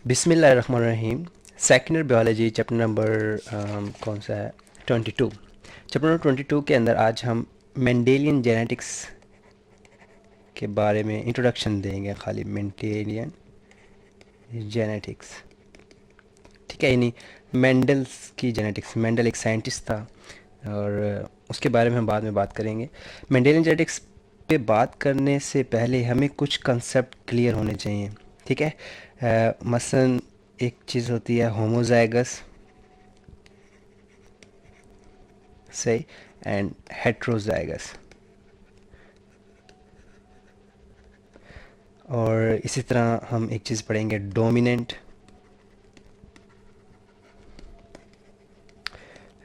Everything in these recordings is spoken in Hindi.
बिस्मिल्लाहिर्रहमानिर्रहीम। Second year biology chapter number कौन सा है, 22। चैप्टर नंबर 22 के अंदर आज हम मेंडेलियन जेनेटिक्स के बारे में इंट्रोडक्शन देंगे। खाली मेंडेलियन जेनेटिक्स, ठीक है। यानी मेंडल्स की जेनेटिक्स। मेंडल एक साइंटिस्ट था और उसके बारे में हम बाद में बात करेंगे। मेंडेलियन जेनेटिक्स पे बात करने से पहले हमें कुछ कंसेप्ट क्लियर होने चाहिए, ठीक है। मसलन एक चीज़ होती है होमोजाइगस, सही, एंड हेट्रोजाइगस। और इसी तरह हम एक चीज़ पढ़ेंगे डोमिनेंट,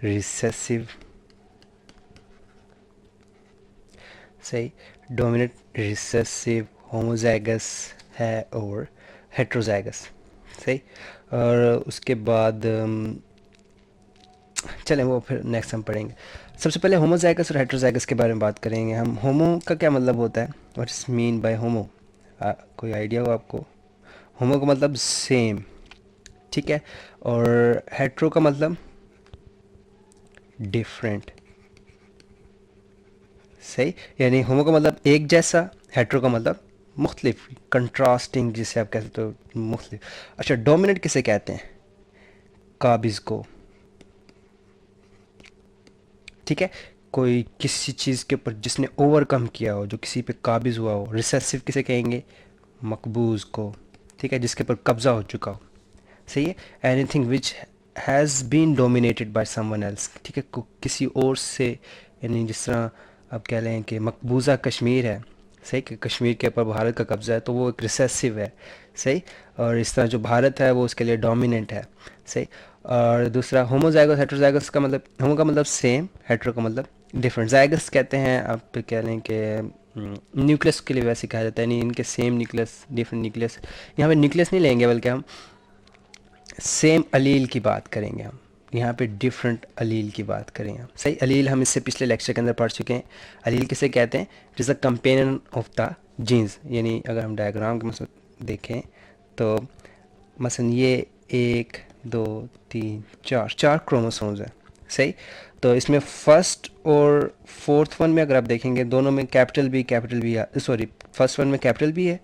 रिसेसिव, सही, डोमिनेंट, रिसेसिव, होमोजाइगस है और हेट्रोजाइगस, सही। और उसके बाद चलें वो फिर नेक्स्ट हम पढ़ेंगे। सबसे पहले होमोजाइगस और हेट्रोजाइगस के बारे में बात करेंगे हम। होमो का क्या मतलब होता है, व्हाट इज मीन बाय होमो? कोई आइडिया हो आपको? होमो का मतलब सेम, ठीक है। और हेट्रो का मतलब डिफरेंट, सही। यानी होमो का मतलब एक जैसा, हेट्रो का मतलब मुख्तलिफ, कंट्रास्टिंग, जिसे आप कहते हो मुख्तलिफ। अच्छा, डोमिनेंट किसे कहते हैं? काबिज को, ठीक है। कोई किसी चीज़ के ऊपर जिसने ओवरकम किया हो, जो किसी पे काबिज हुआ हो। रिसेसिव किसे कहेंगे? मकबूज को, ठीक है, जिसके ऊपर कब्ज़ा हो चुका हो, सही है। Anything which has been dominated by someone else, ठीक है, किसी और से। यानी जिस तरह आप कह लें कि मकबूजा कश्मीर है, सही, कि कश्मीर के ऊपर भारत का कब्ज़ा है, तो वो एक रिसेसिव है, सही। और इस तरह जो भारत है वो उसके लिए डोमिनेंट है, सही। और दूसरा होमोजाइगस हेट्रोजाइगस का मतलब, होमो का मतलब सेम, हेट्रो का मतलब डिफरेंट। जाइगस कहते हैं, आप कह लें कि न्यूक्लियस के लिए वैसे कहा जाता है, नहीं इनके सेम न्यूक्लियस डिफरेंट न्यूक्लियस। यहाँ पे न्यूक्लियस नहीं लेंगे बल्कि हम सेम अलील की बात करेंगे। हम यहाँ पे डिफरेंट अलील की बात करेंगे हम, सही। अलील हम इससे पिछले लेक्चर के अंदर पढ़ चुके हैं। अलील किसे कहते हैं? It is a companion of the genes. यानी अगर हम डायग्राम के मतलब देखें तो मसलन ये एक दो तीन चार चार क्रोमोसोम्स हैं, सही। तो इसमें फर्स्ट और फोर्थ वन में अगर आप देखेंगे, दोनों में कैपिटल बी है, सॉरी, फर्स्ट वन में कैपिटल बी है,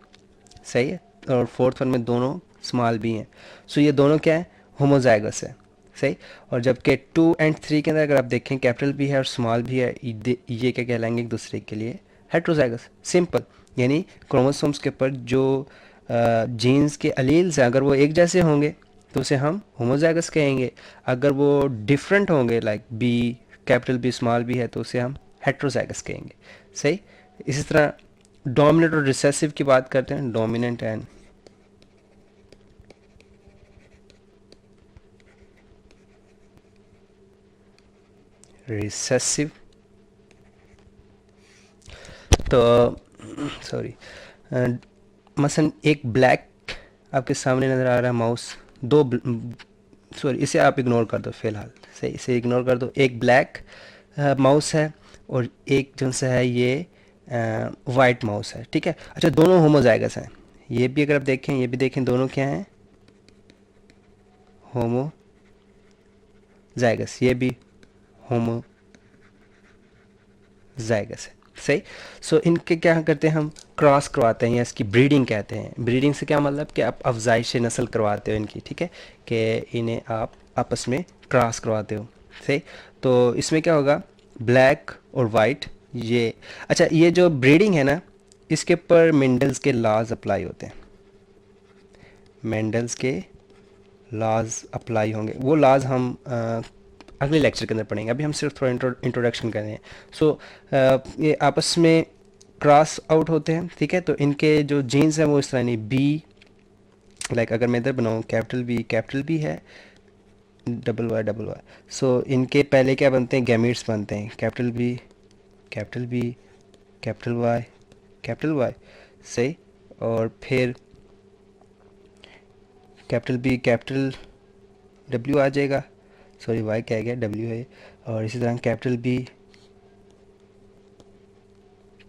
सही है, और फोर्थ वन में दोनों स्मॉल बी हैं। सो ये दोनों क्या है? होमोजाइगस है, सही। और जबकि 2 और 3 के अंदर अगर आप देखें, कैपिटल भी है और स्मॉल भी है, ये क्या कहलाएंगे एक दूसरे के लिए? Heterozygous, simple. यानी क्रोमोसोम्स के ऊपर जो जीन्स के अलील्स हैं, अगर वो एक जैसे होंगे तो उसे हम होमोजाइगस कहेंगे। अगर वो डिफरेंट होंगे, like B capital B small B है, तो उसे हम हेट्रोजाइगस कहेंगे, सही। इसी तरह डोमिनेंट और रिसेसिव की बात करते हैं, डोमिनेंट एंड रिसेसिव। तो सॉरी, मसलन एक ब्लैक आपके सामने नज़र आ रहा है माउस, दो, सॉरी इसे आप इग्नोर कर दो फ़िलहाल, सही, इसे इग्नोर कर दो। एक ब्लैक माउस है और एक जो सा है ये वाइट माउस है, ठीक है। अच्छा, दोनों होमोजाइगस हैं। ये भी अगर आप देखें, ये भी देखें, दोनों क्या हैं? होमोजाइगस। ये भी होमोजाइगस है, सही। सो इनके क्या करते हैं हम? क्रॉस करवाते हैं, या इसकी ब्रीडिंग कहते हैं। ब्रीडिंग से क्या मतलब कि आप अफजाइश नस्ल करवाते हो इनकी, ठीक है, कि इन्हें आप आपस में क्रॉस करवाते हो, सही। तो इसमें क्या होगा? ब्लैक और वाइट, ये। अच्छा, ये जो ब्रीडिंग है ना, इसके ऊपर मेंडल्स के लॉज अप्लाई होते हैं। मेंडल्स के लॉज अप्लाई होंगे, वो लॉज हम अगले लेक्चर के अंदर पढ़ेंगे। अभी हम सिर्फ थोड़ा इंट्रोडक्शन कर रहे हैं। सो ये आपस में क्रॉस आउट होते हैं, ठीक है। तो इनके जो जीन्स हैं वो इस तरह नहीं, बी, लाइक अगर मैं इधर बनाऊँ, कैपिटल बी है, डबल वाई। सो इनके पहले क्या बनते हैं? गैमीट्स बनते हैं, कैपिटल बी, कैपिटल वाई, सही। और फिर कैपिटल बी, कैपिटल डब्ल्यू आ जाएगा, सॉरी वाई क्या गया, डब्ल्यू है। और इसी तरह कैपिटल बी,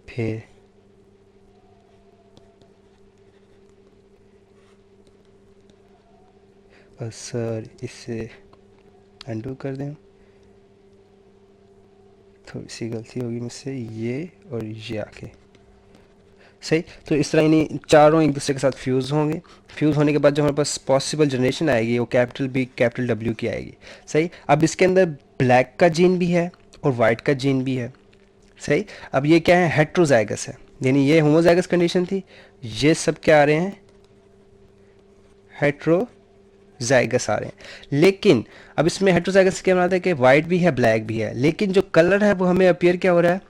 फिर सर इसे अंडू कर दें, थोड़ी सी गलती होगी मुझसे, ये और ये आके सही। तो इस तरह इन्हीं चारों एक दूसरे के साथ फ्यूज़ होंगे। फ्यूज़ होने के बाद जो हमारे पास पॉसिबल जनरेशन आएगी वो कैपिटल बी कैपिटल डब्ल्यू की आएगी। सही। अब इसके अंदर ब्लैक का जीन भी है और वाइट का जीन भी है। सही। अब ये क्या है, हेट्रोजाइगस है, यानी ये होमोजाइगस कंडीशन थी, ये सब क्या आ रहे हैं, हेट्रोजाइगस आ रहे हैं। लेकिन अब इसमें हेट्रोजाइगस क्या बनाता है कि वाइट भी है ब्लैक भी है, लेकिन जो कलर है वो हमें अपीयर क्या हो रहा है,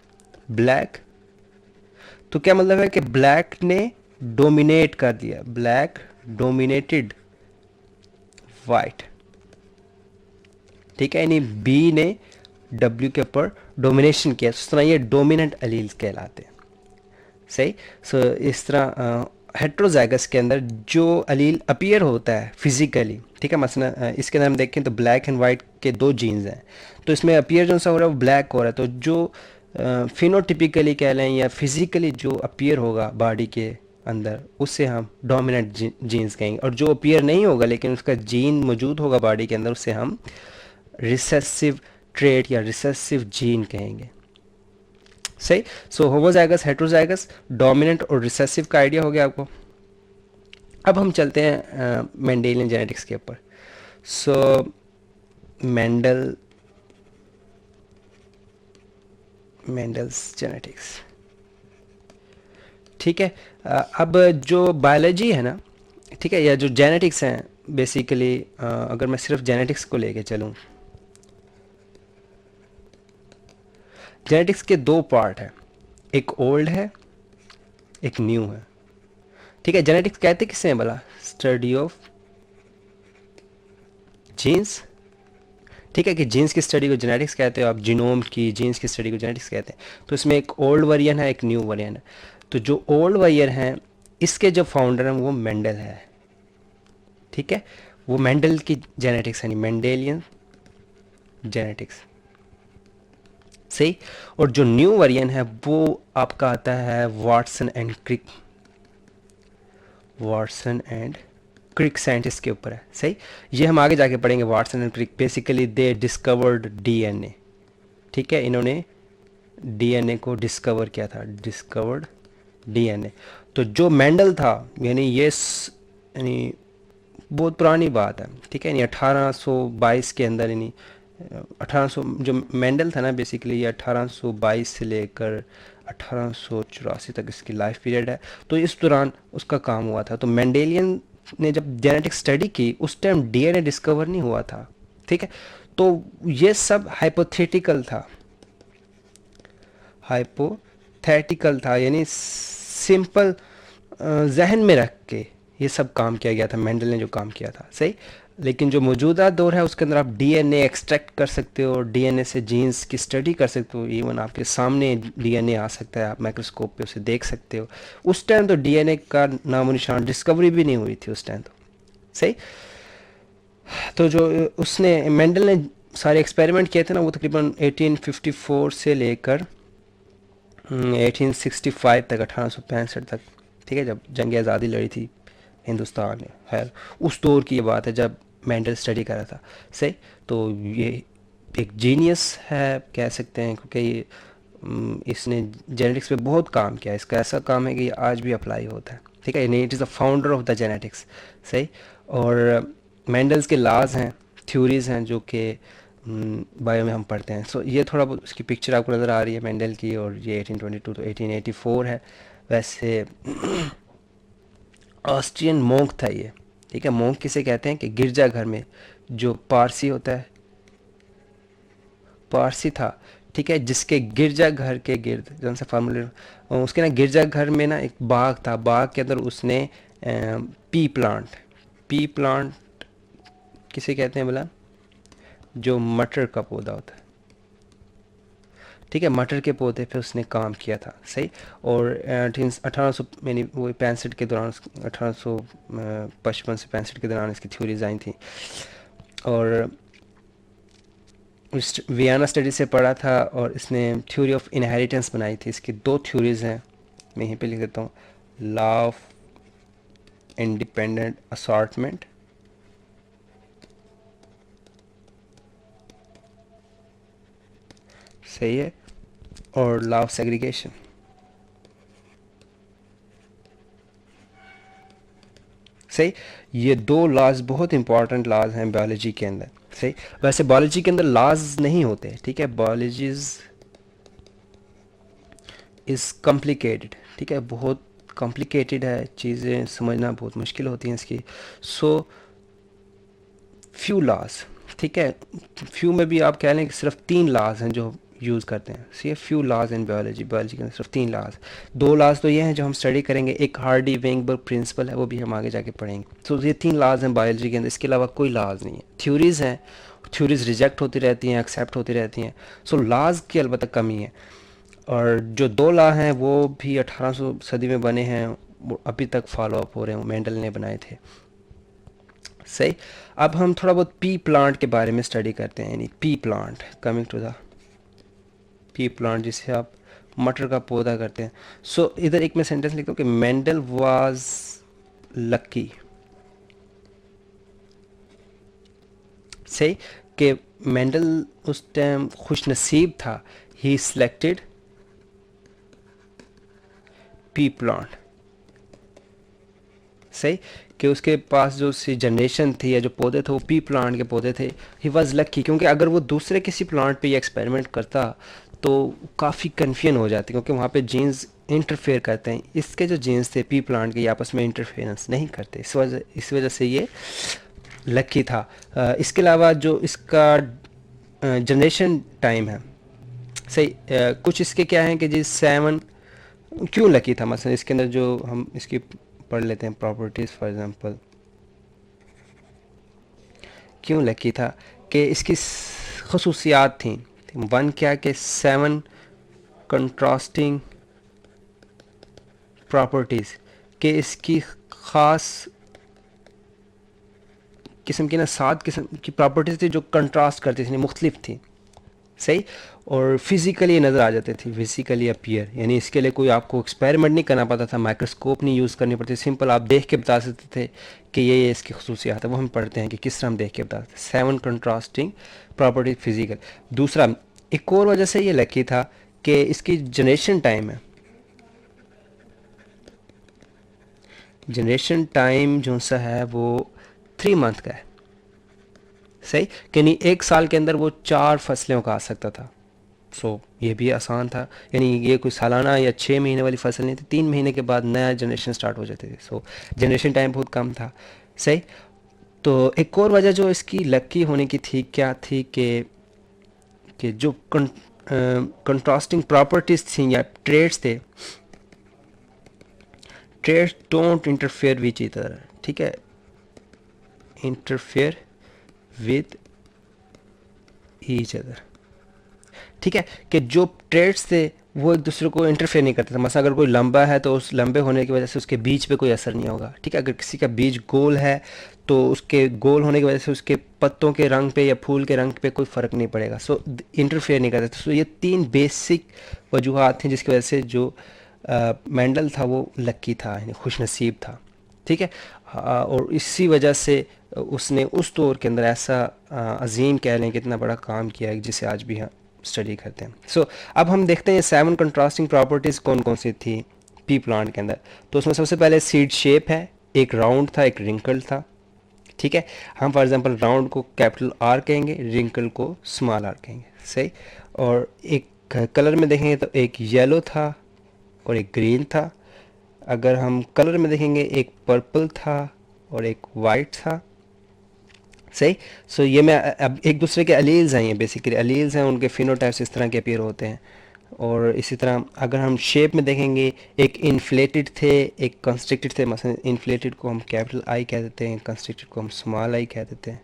ब्लैक। तो क्या मतलब है कि ब्लैक ने डोमिनेट कर दिया, ब्लैक डोमिनेटेड वाइट। ठीक है, यानी बी ने डब्ल्यू के ऊपर डोमिनेशन किया, इस तरह ये डोमिनेंट एलील्स कहलाते हैं। सही। सो इस तरह हेट्रोजाइगस के अंदर जो एलील अपीयर होता है फिजिकली, ठीक है, मसलन इसके अंदर हम देखें तो ब्लैक एंड वाइट के दो जीन्स हैं, तो इसमें अपीयर जो सा हो रहा है वो ब्लैक हो रहा है, तो जो फिनोटिपिकली कह लें या फिजिकली जो अपीयर होगा बॉडी के अंदर उससे हम डोमिनेंट जीन्स कहेंगे, और जो अपीयर नहीं होगा लेकिन उसका जीन मौजूद होगा बॉडी के अंदर उससे हम रिसेसिव ट्रेट या रिसेसिव जीन कहेंगे। सही। सो होमोजाइगस हेट्रोजाइगस डोमिनेंट और रिसेसिव का आइडिया हो गया आपको। अब हम चलते हैं मेंडेलियन जेनेटिक्स के ऊपर। सो मेंडल्स जेनेटिक्स, ठीक है। अब जो बायोलॉजी है ना, ठीक है, या जो जेनेटिक्स हैं बेसिकली, अगर मैं सिर्फ जेनेटिक्स को लेके चलूँ, जेनेटिक्स के दो पार्ट हैं, एक ओल्ड है एक न्यू है। ठीक है, जेनेटिक्स कहते किससे हैं भला, स्टडी ऑफ जीन्स। ठीक है, कि जीन्स की स्टडी को जेनेटिक्स कहते हो आप, जीनोम की जीन्स की स्टडी को जेनेटिक्स कहते हैं। तो इसमें एक ओल्ड वर्जन है एक न्यू वर्जन है। तो जो ओल्ड वर्जन है इसके जो फाउंडर हैं वो मेंडल है। ठीक है, वो मेंडल की जेनेटिक्स है, मेंडेलियन जेनेटिक्स। सही। और जो न्यू वर्जन है वो आपका आता है Watson and Crick, Watson and Crick scientist के ऊपर है। सही। ये हम आगे जाके पढ़ेंगे, Watson and Crick basically they discovered DNA. ठीक है, इन्होंने डीएनए को डिस्कवर किया था, डिस्कवर्ड डीएनए। तो जो मेंडल था यानी यानी बहुत पुरानी बात है, ठीक है, यानी 1822 के अंदर, यानी 1800 जो मेंडल था ना बेसिकली ये 1822 से लेकर 1884 तक इसकी लाइफ पीरियड है। तो इस दौरान उसका काम हुआ था। तो मेंडेलियन ने जब जेनेटिक स्टडी की उस टाइम डीएनए डिस्कवर नहीं हुआ था। ठीक है, तो ये सब हाइपोथेटिकल था, हाइपोथेटिकल था, यानी सिंपल जहन में रख के ये सब काम किया गया था, मेंडल ने जो काम किया था। सही। लेकिन जो मौजूदा दौर है उसके अंदर आप डीएनए एक्सट्रैक्ट कर सकते हो, डीएनए से जीन्स की स्टडी कर सकते हो, इवन आपके सामने डीएनए आ सकता है, आप माइक्रोस्कोप पे उसे देख सकते हो। उस टाइम तो डीएनए का नामो निशान, डिस्कवरी भी नहीं हुई थी उस टाइम तो। सही। तो जो उसने मेंडल ने सारे एक्सपेरिमेंट किए थे ना वो तकरीबन 1854 से लेकर 1865 तक, 1865 तक। ठीक है, जब जंग आज़ादी लड़ी थी हिंदुस्तान ने, खैर उस दौर की ये बात है जब मेंडल स्टडी कर रहा था। सही। तो ये एक जीनियस है कह सकते हैं, क्योंकि ये इसने जेनेटिक्स पे बहुत काम किया, इसका ऐसा काम है कि ये आज भी अप्लाई होता है। ठीक है, it is the founder of the genetics. सही। और मेंडल्स के लाज हैं, थ्योरीज हैं जो कि बायो में हम पढ़ते हैं। सो ये थोड़ा बहुत उसकी पिक्चर आपको नज़र आ रही है मेंडल की, और ये 1822 तो 1884 है। वैसे ऑस्ट्रियन मोंक था ये। ठीक है, मोंक किसे कहते हैं कि गिरजा घर में जो पारसी होता है, पारसी था, ठीक है, जिसके गिरजा घर के गिर्द जौन सा फार्मूला उसके ना गिरजा घर में ना एक बाग था, बाग के अंदर उसने पी प्लांट, पी प्लांट किसे कहते हैं बोला, जो मटर का पौधा होता है। ठीक है, मटर के पौधे पे उसने काम किया था। सही। और 1800 यानी वो 65 के दौरान, 1855 से 65 के दौरान इसकी थ्योरीज आई थी। और वियना स्टडी से पढ़ा था, और इसने थ्योरी ऑफ इनहेरिटेंस बनाई थी। इसकी दो थ्योरीज हैं, मैं यहीं पे लिख देता हूँ, लॉ ऑफ इंडिपेंडेंट असॉर्टमेंट सही है, और लॉ ऑफ सेग्रीगेशन। सही, ये दो लॉज बहुत इंपॉर्टेंट लॉज हैं बायोलॉजी के अंदर। सही, वैसे बायोलॉजी के अंदर लॉज नहीं होते, ठीक है, बायोलॉजी इज़ कॉम्प्लिकेटेड, ठीक है, बहुत कॉम्प्लिकेटेड है, चीज़ें समझना बहुत मुश्किल होती हैं इसकी। सो फ्यू लॉज, ठीक है, फ्यू में भी आप कह लें कि सिर्फ 3 लॉज हैं जो यूज़ करते हैं। See few laws in biology, biology के अंदर सिर्फ 3 लॉज। 2 लॉज तो ये हैं जो हम स्टडी करेंगे, एक हार्डी वेंगबर्ग प्रिंसिपल है, वो भी हम आगे जाके पढ़ेंगे। तो ये 3 लॉज हैं बायोलॉजी के अंदर, इसके अलावा कोई लॉज नहीं है। थ्योरीज़ हैं, थ्योरीज़ रिजेक्ट होती रहती हैं, एक्सेप्ट होती रहती हैं। सो लॉज की अलबत्ता कमी है। और जो 2 लॉ हैं वो भी 1800 सदी में बने हैं, वो अभी तक फॉलो अप हो रहे हैं, मेंडल ने बनाए थे। सही, अब हम थोड़ा बहुत पी प्लांट के बारे में स्टडी करते हैं, यानी pea plant, coming to the pea plant, जिसे आप मटर का पौधा करते हैं। सो इधर एक मैं सेंटेंस लिखता हूँ कि मेंडल वाज लकी। सही, कि मेंडल उस टाइम खुश नसीब था, ही सिलेक्टेड पी प्लांट। सही, कि उसके पास जो सी जनरेशन थी या जो पौधे थे वो पी प्लांट के पौधे थे। ही वॉज लकी, क्योंकि अगर वो दूसरे किसी प्लांट पे ये एक्सपेरिमेंट करता तो काफ़ी कन्फ्यूजन हो जाती, क्योंकि वहाँ पे जीन्स इंटरफेयर करते हैं। इसके जो जीन्स थे पी प्लांट के, ये आपस में इंटरफेरेंस नहीं करते, इस वजह से ये लकी था। इसके अलावा जो इसका जनरेशन टाइम है, सही, कुछ इसके क्या हैं कि जी 7 क्यों लकी था, मसलन इसके अंदर जो हम इसकी पढ़ लेते हैं प्रॉपर्टीज़, फॉर एग्जांपल क्यों लकी था, कि इसकी खसूसियात थी। वन क्या कि 7 कंट्रास्टिंग प्रॉपर्टीज़, कि इसकी ख़ास किस्म की ना 7 किस्म की प्रॉपर्टीज़ थी जो कंट्रास्ट करती थी, मुख्तलिफ थी। सही, और फिज़िकली नज़र आ जाते थे, फिज़िकली अपीयर, यानी इसके लिए कोई आपको एक्सपेरिमेंट नहीं करना पड़ता था, माइक्रोस्कोप नहीं यूज़ करनी पड़ती, सिंपल आप देख के बता सकते थे कि ये इसकी खसूसियात है। वो हम पढ़ते हैं कि किस तरह हम देख के बता सकते। 7 कंट्रास्टिंग प्रॉपर्टी फिजिकल। दूसरा, एक और वजह से ये लकी था कि इसकी जनरेशन टाइम है, जनरेशन टाइम जो सा है वो 3 मंथ का है। सही, कि नहीं 1 साल के अंदर वो 4 फसलें उगा सकता था। सो ये भी आसान था, यानी ये कोई सालाना या 6 महीने वाली फसल नहीं थी, 3 महीने के बाद नया जनरेशन स्टार्ट हो जाते थे। सो जनरेशन टाइम बहुत कम था। सही, तो एक और वजह जो इसकी लकी होने की थी क्या थी कि जो कंट्रास्टिंग प्रॉपर्टीज़ थी या ट्रेड्स थे, traits don't interfere which each other, ठीक है, इंटरफेयर विद ईच अदर, ठीक है, कि जो ट्रेड्स थे वो एक दूसरे को इंटरफेयर नहीं करते थे। मसलन अगर कोई लंबा है तो उस लंबे होने की वजह से उसके बीज पे कोई असर नहीं होगा, ठीक है। अगर किसी का बीज गोल है तो उसके गोल होने की वजह से उसके पत्तों के रंग पे या फूल के रंग पे कोई फ़र्क नहीं पड़ेगा। सो इंटरफेयर नहीं करते थे। सो ये 3 बेसिक वजूहत थी जिसकी वजह से जो मेंडल था वो लकी था, यानी खुश नसीब था, ठीक है। और इसी वजह से उसने उस दौर के अंदर ऐसा अजीम कह लें कि इतना बड़ा काम किया है जिसे आज भी हम स्टडी करते हैं। सो अब हम देखते हैं 7 कंट्रास्टिंग प्रॉपर्टीज़ कौन कौन सी थी पी प्लांट के अंदर। तो उसमें सबसे पहले सीड शेप है, एक राउंड था, एक रिंकल था, ठीक है। हम फॉर एग्जांपल राउंड को कैपिटल आर कहेंगे, रिंकल को स्मॉल आर कहेंगे, सही। और एक कलर में देखेंगे तो एक येलो था और एक ग्रीन था। अगर हम कलर में देखेंगे एक पर्पल था और एक वाइट था, सही। सो ये मैं अब एक दूसरे के अलील्स हैं, ये बेसिकली अलील्स हैं, उनके फिनोटाइप्स इस तरह के अपीयर होते हैं। और इसी तरह अगर हम शेप में देखेंगे, एक इन्फ्लेटेड थे, एक कंस्ट्रिक्टेड थे। मसलन इन्फ्लेटेड को हम कैपिटल आई कह देते हैं, कंस्ट्रिक्टेड को हम स्मॉल आई कह देते हैं,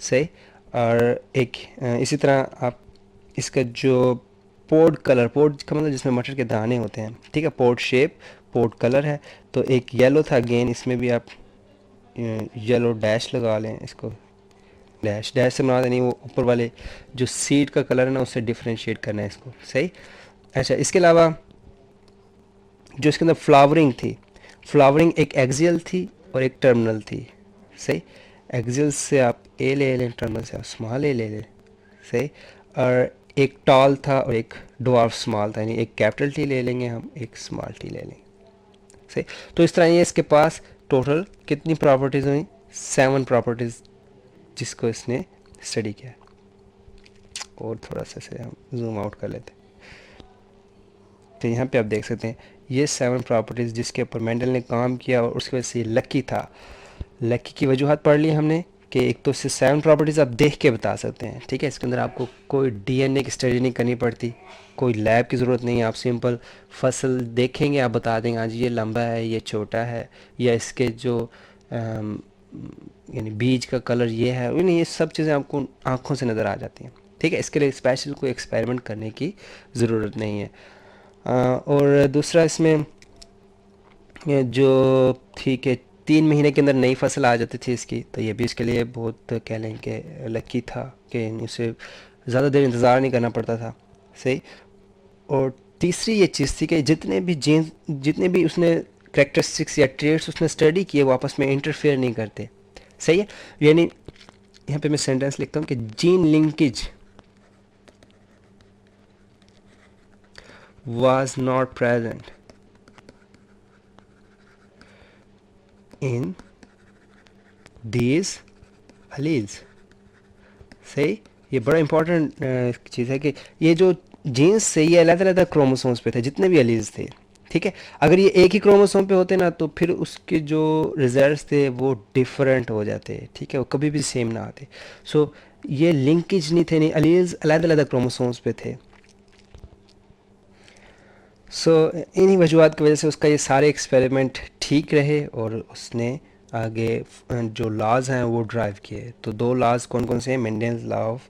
सही। और एक इसी तरह आप इसका जो पोड कलर, पोड का मतलब जिसमें मटर के दाने होते हैं, ठीक है, पोड शेप, पोड कलर है। तो एक येलो था, अगेन इसमें भी आप येलो डैश लगा लें, इसको डैश डैश से बना देनी, वो ऊपर वाले जो सीड का कलर है ना उससे डिफ्रेंशिएट करना है इसको, सही। अच्छा, इसके अलावा जो इसके अंदर फ्लावरिंग थी, फ्लावरिंग एक एक्सियल थी और एक टर्मिनल थी, सही। एक्सियल से आप ए ले लें, टर्मिनल से आप स्मॉल ए ले लें, सही। और एक टॉल था और एक ड्वार्फ स्मॉल था, यानी एक कैपिटल टी ले लेंगे हम, एक स्मॉल टी ले लेंगे। सही। तो इस तरह ये इसके पास टोटल कितनी प्रॉपर्टीज़ हुई, 7 प्रॉपर्टीज़ जिसको इसने स्टडी किया। और थोड़ा सा इसे हम जूम आउट कर लेते हैं। तो यहाँ पे आप देख सकते हैं ये 7 प्रॉपर्टीज़ जिसके ऊपर मेंडल ने काम किया और उसकी वजह से ये लकी था। लकी की वजूहत पढ़ ली हमने कि एक तो इससे 7 प्रॉपर्टीज़ आप देख के बता सकते हैं, ठीक है। इसके अंदर आपको कोई डीएनए की स्टडी नहीं करनी पड़ती, कोई लैब की ज़रूरत नहीं है। आप सिंपल फसल देखेंगे, आप बता देंगे आज ये लंबा है, ये छोटा है, या इसके जो यानी बीज का कलर ये है, यानी ये सब चीज़ें आपको आँखों से नज़र आ जाती हैं, ठीक है। इसके लिए स्पेशल कोई एक्सपेरिमेंट करने की ज़रूरत नहीं है। और दूसरा इसमें ये जो ठीक है 3 महीने के अंदर नई फसल आ जाती थी इसकी, तो ये भी इसके लिए बहुत कह लें कि लकी था कि उसे ज़्यादा देर इंतज़ार नहीं करना पड़ता था। सही। और तीसरी ये चीज़ थी कि जितने भी उसने करेक्टरिस्टिक्स या ट्रेड्स उसने स्टडी किए वो आपस में इंटरफेयर नहीं करते। सही है। यानी यहाँ पे मैं सेंटेंस लिखता हूँ कि gene linkage was not present in these alleles। सही। ये बड़ा इंपॉर्टेंट चीज़ है कि ये जो जीन्स से ये अलग-अलग क्रोमोसोम्स पे थे जितने भी एलील्स थे, ठीक है। अगर ये एक ही क्रोमोसोम पे होते ना तो फिर उसके जो रिजल्ट्स थे वो डिफरेंट हो जाते, ठीक है, वो कभी भी सेम ना आते। सो ये लिंकेज नहीं थे, नहीं, एलील्स अलग-अलग क्रोमोसोम्स पे थे। सो इन्हीं वजूहत की वजह से उसका ये सारे एक्सपेरिमेंट ठीक रहे और उसने आगे जो लॉज हैं वो ड्राइव किए। तो 2 लॉज कौन कौन से हैं, मेंडल्स लॉ ऑफ,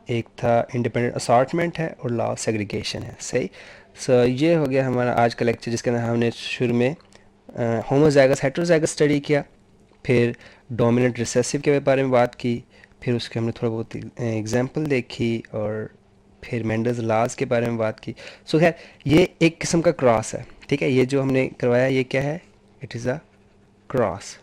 एक था इंडिपेंडेंट असॉर्टमेंट है और लॉ ऑफ सेग्रीगेशन है। सही। सो ये हो गया हमारा आज का लेक्चर जिसके अंदर हमने शुरू में होमोजाइगस हेटेरोजाइगस स्टडी किया, फिर डोमिनेंट रिसेसिव के बारे में बात की, फिर उसके हमने थोड़ा बहुत एग्जांपल देखी और फिर मेंडल्स लॉज के बारे में बात की। सो खैर ये एक किस्म का क्रॉस है, ठीक है। ये जो हमने करवाया ये क्या है, इट इज़ अ क्रॉस।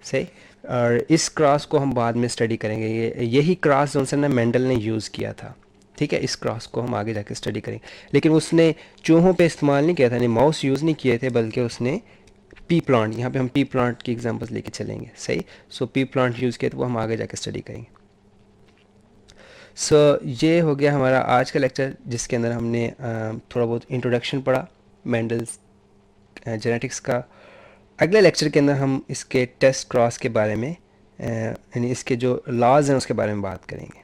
सही। और इस क्रॉस को हम बाद में स्टडी करेंगे। यही क्रॉस जॉनसन ने मेंडल ने यूज़ किया था, ठीक है। इस क्रॉस को हम आगे जाके स्टडी करेंगे, लेकिन उसने चूहों पे इस्तेमाल नहीं किया था, यानी माउस यूज़ नहीं किए थे, बल्कि उसने पी प्लांट, यहाँ पे हम पी प्लांट की एग्जांपल्स लेके चलेंगे। सही। सो पी प्लांट यूज़ किए तो वो हम आगे जाके स्टडी करेंगे। सो ये हो गया हमारा आज का लेक्चर जिसके अंदर हमने थोड़ा बहुत इंट्रोडक्शन पढ़ा मेंडल्स जेनेटिक्स का। अगले लेक्चर के अंदर हम इसके टेस्ट क्रॉस के बारे में यानी इसके जो लॉज हैं उसके बारे में बात करेंगे।